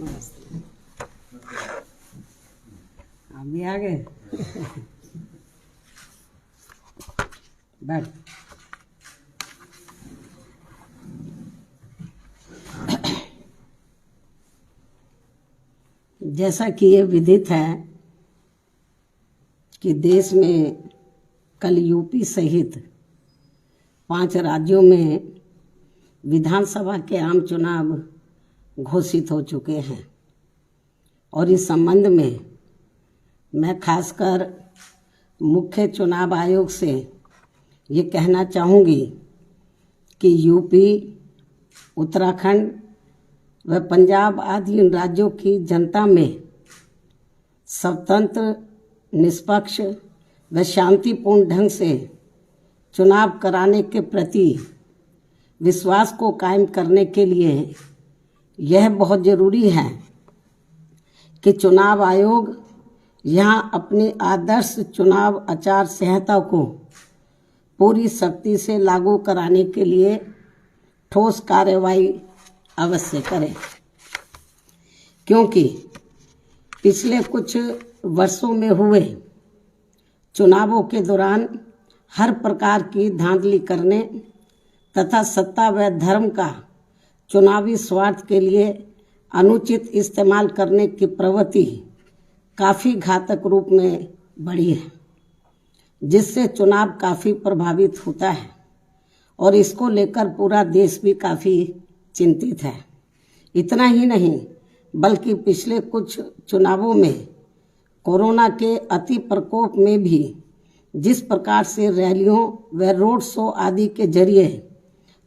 हम भी आ गए। बैठ। जैसा कि ये विदित है कि देश में कल यूपी सहित 5 राज्यों में विधानसभा के आम चुनाव घोषित हो चुके हैं और इस संबंध में मैं खासकर मुख्य चुनाव आयोग से ये कहना चाहूँगी कि यूपी, उत्तराखंड व पंजाब आदि इन राज्यों की जनता में स्वतंत्र, निष्पक्ष व शांतिपूर्ण ढंग से चुनाव कराने के प्रति विश्वास को कायम करने के लिए यह बहुत ज़रूरी है कि चुनाव आयोग यहाँ अपनी आदर्श चुनाव आचार संहिता को पूरी सख्ती से लागू कराने के लिए ठोस कार्रवाई अवश्य करें, क्योंकि पिछले कुछ वर्षों में हुए चुनावों के दौरान हर प्रकार की धांधली करने तथा सत्ता व धर्म का चुनावी स्वार्थ के लिए अनुचित इस्तेमाल करने की प्रवृत्ति काफ़ी घातक रूप में बढ़ी है, जिससे चुनाव काफ़ी प्रभावित होता है और इसको लेकर पूरा देश भी काफ़ी चिंतित है। इतना ही नहीं बल्कि पिछले कुछ चुनावों में कोरोना के अति प्रकोप में भी जिस प्रकार से रैलियों व रोड शो आदि के जरिए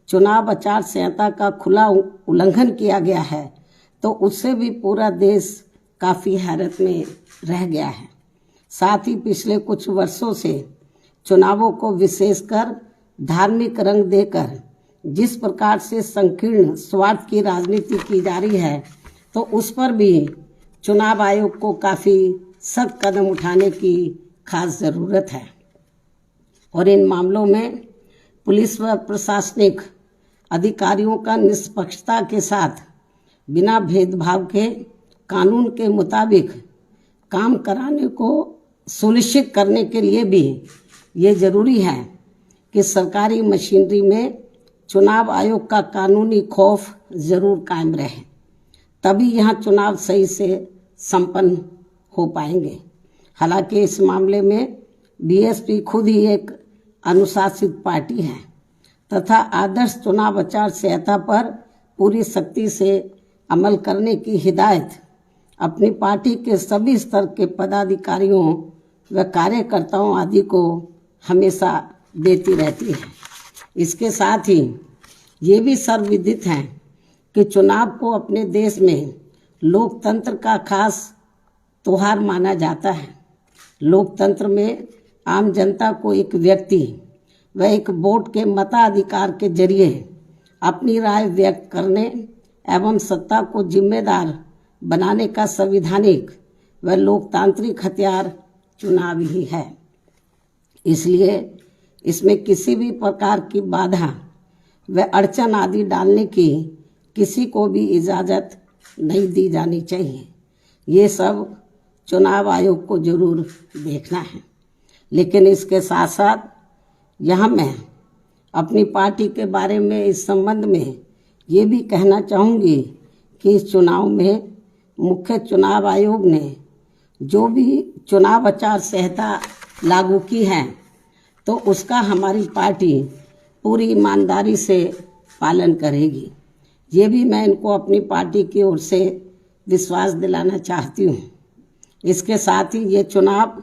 चुनाव आचार संहिता का खुला उल्लंघन किया गया है, तो उससे भी पूरा देश काफ़ी हैरत में रह गया है। साथ ही पिछले कुछ वर्षों से चुनावों को विशेषकर धार्मिक रंग देकर जिस प्रकार से संकीर्ण स्वार्थ की राजनीति की जा रही है, तो उस पर भी चुनाव आयोग को काफ़ी सख्त कदम उठाने की खास ज़रूरत है और इन मामलों में पुलिस व प्रशासनिक अधिकारियों का निष्पक्षता के साथ बिना भेदभाव के कानून के मुताबिक काम कराने को सुनिश्चित करने के लिए भी ये ज़रूरी है कि सरकारी मशीनरी में चुनाव आयोग का कानूनी खौफ ज़रूर कायम रहे, तभी यहाँ चुनाव सही से संपन्न हो पाएंगे। हालांकि इस मामले में बीएसपी खुद ही एक अनुशासित पार्टी है तथा आदर्श चुनाव आचार संहिता पर पूरी सख्ती से अमल करने की हिदायत अपनी पार्टी के सभी स्तर के पदाधिकारियों व कार्यकर्ताओं आदि को हमेशा देती रहती है। इसके साथ ही ये भी सर्वविदित है कि चुनाव को अपने देश में लोकतंत्र का खास त्योहार माना जाता है। लोकतंत्र में आम जनता को एक व्यक्ति व एक वोट के मताधिकार के जरिए अपनी राय व्यक्त करने एवं सत्ता को जिम्मेदार बनाने का संवैधानिक व लोकतांत्रिक हथियार चुनाव ही है। इसलिए इसमें किसी भी प्रकार की बाधा व अड़चन आदि डालने की किसी को भी इजाज़त नहीं दी जानी चाहिए। ये सब चुनाव आयोग को जरूर देखना है। लेकिन इसके साथ साथ यहाँ मैं अपनी पार्टी के बारे में इस संबंध में ये भी कहना चाहूँगी कि इस चुनाव में मुख्य चुनाव आयोग ने जो भी चुनाव आचार संहिता लागू की है, तो उसका हमारी पार्टी पूरी ईमानदारी से पालन करेगी। ये भी मैं इनको अपनी पार्टी की ओर से विश्वास दिलाना चाहती हूँ। इसके साथ ही ये चुनाव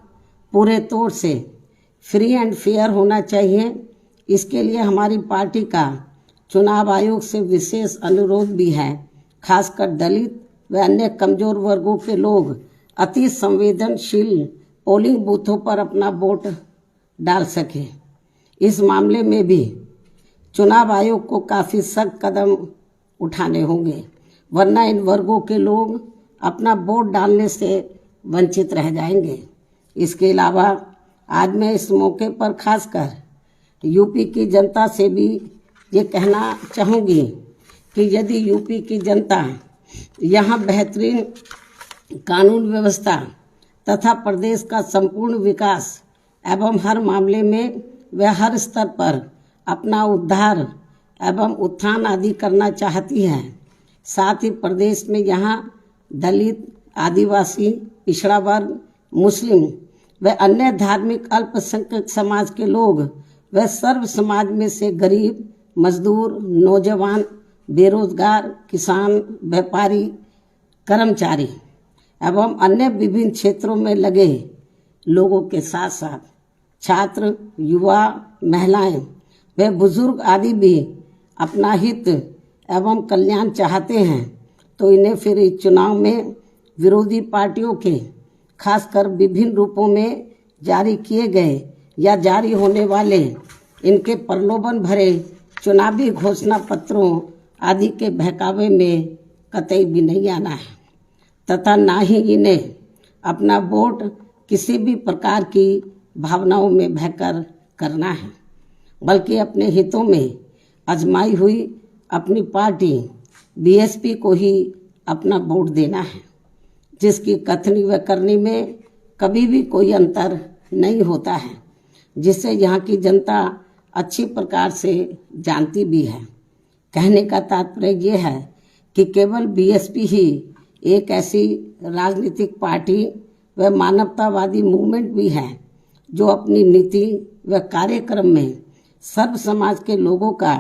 पूरे तौर से फ्री एंड फेयर होना चाहिए। इसके लिए हमारी पार्टी का चुनाव आयोग से विशेष अनुरोध भी है, खासकर दलित व अन्य कमज़ोर वर्गों के लोग अति संवेदनशील पोलिंग बूथों पर अपना वोट डाल सकें। इस मामले में भी चुनाव आयोग को काफ़ी सख्त कदम उठाने होंगे, वरना इन वर्गों के लोग अपना वोट डालने से वंचित रह जाएंगे। इसके अलावा आज मैं इस मौके पर खासकर यूपी की जनता से भी ये कहना चाहूँगी कि यदि यूपी की जनता यहाँ बेहतरीन कानून व्यवस्था तथा प्रदेश का संपूर्ण विकास एवं हर मामले में वह हर स्तर पर अपना उद्धार एवं उत्थान आदि करना चाहती है। साथ ही प्रदेश में यहाँ दलित, आदिवासी, पिछड़ा वर्ग, मुस्लिम व अन्य धार्मिक अल्पसंख्यक समाज के लोग व सर्व समाज में से गरीब, मजदूर, नौजवान, बेरोजगार, किसान, व्यापारी, कर्मचारी एवं अन्य विभिन्न क्षेत्रों में लगे लोगों के साथ साथ छात्र, युवा, महिलाएं व बुजुर्ग आदि भी अपना हित एवं कल्याण चाहते हैं, तो इन्हें फिर इस चुनाव में विरोधी पार्टियों के खासकर विभिन्न रूपों में जारी किए गए या जारी होने वाले इनके प्रलोभन भरे चुनावी घोषणा पत्रों आदि के बहकावे में कतई भी नहीं आना है तथा ना ही इन्हें अपना वोट किसी भी प्रकार की भावनाओं में बहकर करना है, बल्कि अपने हितों में आजमाई हुई अपनी पार्टी बीएसपी को ही अपना वोट देना है, जिसकी कथनी व करनी में कभी भी कोई अंतर नहीं होता है, जिसे यहाँ की जनता अच्छी प्रकार से जानती भी है। कहने का तात्पर्य ये है कि केवल बीएसपी ही एक ऐसी राजनीतिक पार्टी व मानवतावादी मूवमेंट भी है जो अपनी नीति व कार्यक्रम में सर्व समाज के लोगों का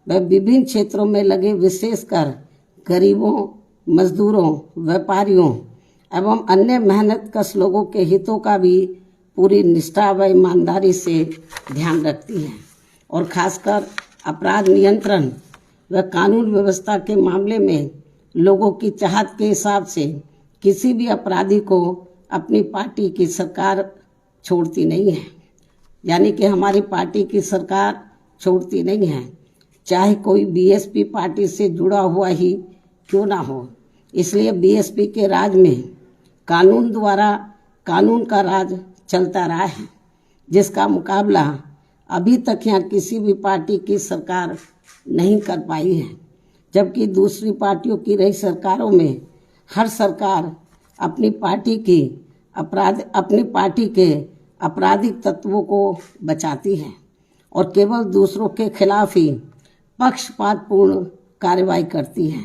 व विभिन्न क्षेत्रों में लगे विशेषकर गरीबों, मजदूरों, व्यापारियों एवं अन्य मेहनतकश लोगों के हितों का भी पूरी निष्ठा व ईमानदारी से ध्यान रखती है और खासकर अपराध नियंत्रण व कानून व्यवस्था के मामले में लोगों की चाहत के हिसाब से किसी भी अपराधी को अपनी पार्टी की सरकार छोड़ती नहीं है। यानी कि हमारी पार्टी की सरकार छोड़ती नहीं है, चाहे कोई बीएसपी पार्टी से जुड़ा हुआ ही क्यों ना हो। इसलिए बीएसपी के राज में कानून द्वारा कानून का राज चलता रहा है, जिसका मुकाबला अभी तक यहाँ किसी भी पार्टी की सरकार नहीं कर पाई है। जबकि दूसरी पार्टियों की रही सरकारों में हर सरकार अपनी पार्टी के आपराधिक तत्वों को बचाती है और केवल दूसरों के खिलाफ ही पक्षपातपूर्ण कार्रवाई करती है।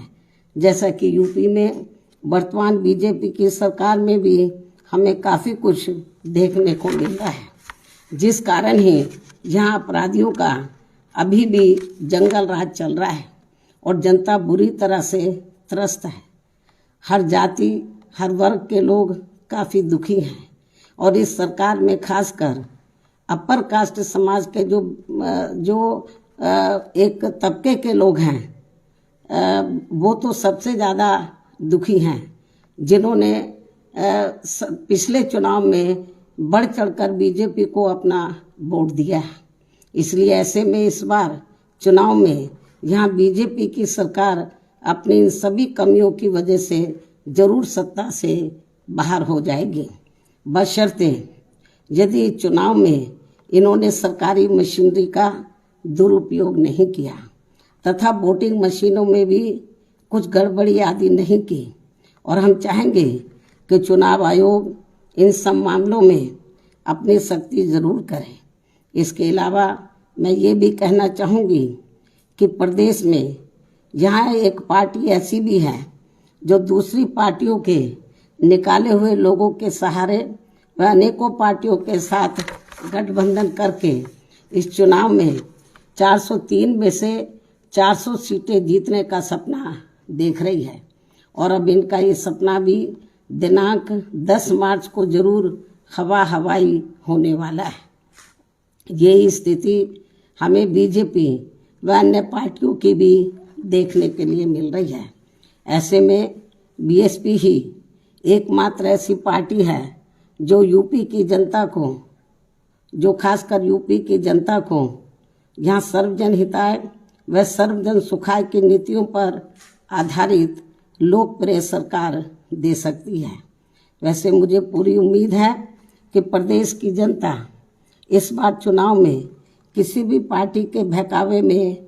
जैसा कि यूपी में वर्तमान बीजेपी की सरकार में भी हमें काफ़ी कुछ देखने को मिल रहा है, जिस कारण ही यहाँ अपराधियों का अभी भी जंगल राज चल रहा है और जनता बुरी तरह से त्रस्त है। हर जाति, हर वर्ग के लोग काफ़ी दुखी हैं और इस सरकार में खासकर अपर कास्ट समाज के जो एक तबके के लोग हैं वो तो सबसे ज़्यादा दुखी हैं, जिन्होंने पिछले चुनाव में बढ़ चढ़कर बीजेपी को अपना वोट दिया है। इसलिए ऐसे में इस बार चुनाव में यहाँ बीजेपी की सरकार अपनी इन सभी कमियों की वजह से जरूर सत्ता से बाहर हो जाएगी, बशर्ते यदि चुनाव में इन्होंने सरकारी मशीनरी का दुरुपयोग नहीं किया तथा वोटिंग मशीनों में भी कुछ गड़बड़ी आदि नहीं की। और हम चाहेंगे कि चुनाव आयोग इन सब मामलों में अपनी सख्ती जरूर करे। इसके अलावा मैं ये भी कहना चाहूँगी कि प्रदेश में यहाँ एक पार्टी ऐसी भी है जो दूसरी पार्टियों के निकाले हुए लोगों के सहारे व अनेकों पार्टियों के साथ गठबंधन करके इस चुनाव में 403 में से 400 सीटें जीतने का सपना देख रही है और अब इनका ये सपना भी दिनांक 10 मार्च को जरूर हवाई होने वाला है। ये स्थिति हमें बीजेपी व अन्य पार्टियों की भी देखने के लिए मिल रही है। ऐसे में बीएसपी ही एकमात्र ऐसी पार्टी है जो यूपी की जनता को, जो खासकर यूपी की जनता को यहाँ सर्वजन हिताय व सर्वजन सुखाय की नीतियों पर आधारित लोकप्रिय सरकार दे सकती है। वैसे मुझे पूरी उम्मीद है कि प्रदेश की जनता इस बार चुनाव में किसी भी पार्टी के बहकावे में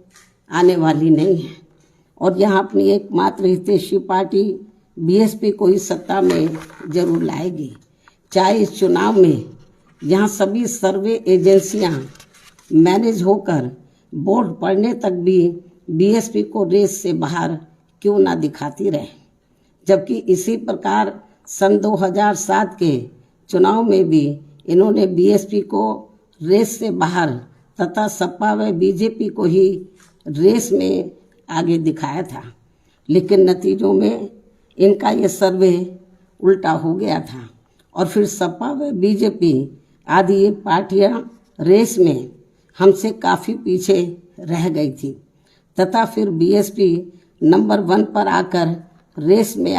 आने वाली नहीं है और यहाँ अपनी एकमात्र हितैषी पार्टी बीएसपी को ही सत्ता में जरूर लाएगी। चाहे इस चुनाव में यहाँ सभी सर्वे एजेंसियाँ मैनेज होकर वोट पड़ने तक भी बीएसपी को रेस से बाहर क्यों ना दिखाती रहे, जबकि इसी प्रकार सन 2007 के चुनाव में भी इन्होंने बीएसपी को रेस से बाहर तथा सपा व बीजेपी को ही रेस में आगे दिखाया था। लेकिन नतीजों में इनका ये सर्वे उल्टा हो गया था और फिर सपा व बीजेपी आदि ये पार्टियां रेस में हमसे काफ़ी पीछे रह गई थी तथा फिर बीएसपी नंबर 1 पर आकर रेस में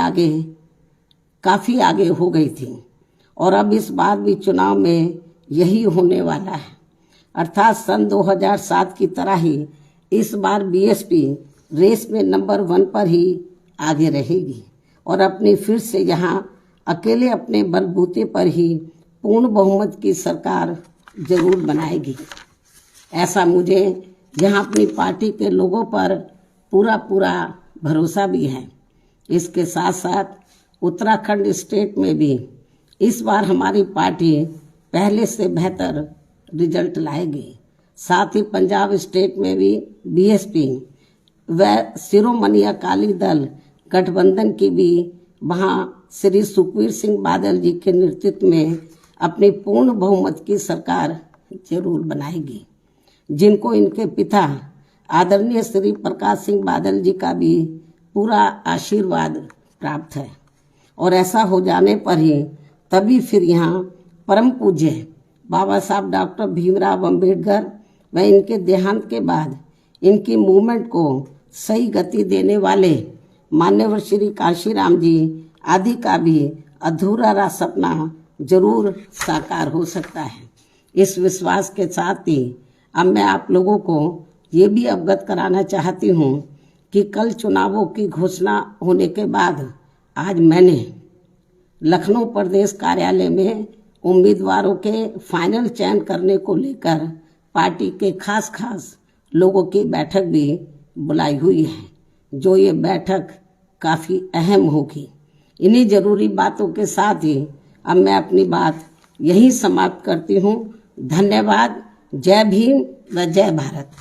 काफ़ी आगे हो गई थी और अब इस बार भी चुनाव में यही होने वाला है। अर्थात सन 2007 की तरह ही इस बार बीएसपी रेस में नंबर 1 पर ही आगे रहेगी और अपनी फिर से यहाँ अकेले अपने बलबूते पर ही पूर्ण बहुमत की सरकार जरूर बनाएगी। ऐसा मुझे यहाँ अपनी पार्टी के लोगों पर पूरा भरोसा भी है। इसके साथ साथ उत्तराखंड स्टेट में भी इस बार हमारी पार्टी पहले से बेहतर रिजल्ट लाएगी। साथ ही पंजाब स्टेट में भी बीएसपी व शिरोमणि अकाली दल गठबंधन की भी वहाँ श्री सुखबीर सिंह बादल जी के नेतृत्व में अपनी पूर्ण बहुमत की सरकार जरूर बनाएगी, जिनको इनके पिता आदरणीय श्री प्रकाश सिंह बादल जी का भी पूरा आशीर्वाद प्राप्त है। और ऐसा हो जाने पर ही तभी फिर यहाँ परम पूज्य बाबा साहब डॉक्टर भीमराव अंबेडकर व इनके देहांत के बाद इनकी मूवमेंट को सही गति देने वाले मान्यवर श्री काशीराम जी आदि का भी अधूरा रहा सपना जरूर साकार हो सकता है। इस विश्वास के साथ ही अब मैं आप लोगों को ये भी अवगत कराना चाहती हूँ कि कल चुनावों की घोषणा होने के बाद आज मैंने लखनऊ प्रदेश कार्यालय में उम्मीदवारों के फाइनल चयन करने को लेकर पार्टी के खास लोगों की बैठक भी बुलाई हुई है, जो ये बैठक काफ़ी अहम होगी। इन्हीं जरूरी बातों के साथ ही अब मैं अपनी बात यहीं समाप्त करती हूँ। धन्यवाद। जय भीम व जय भारत।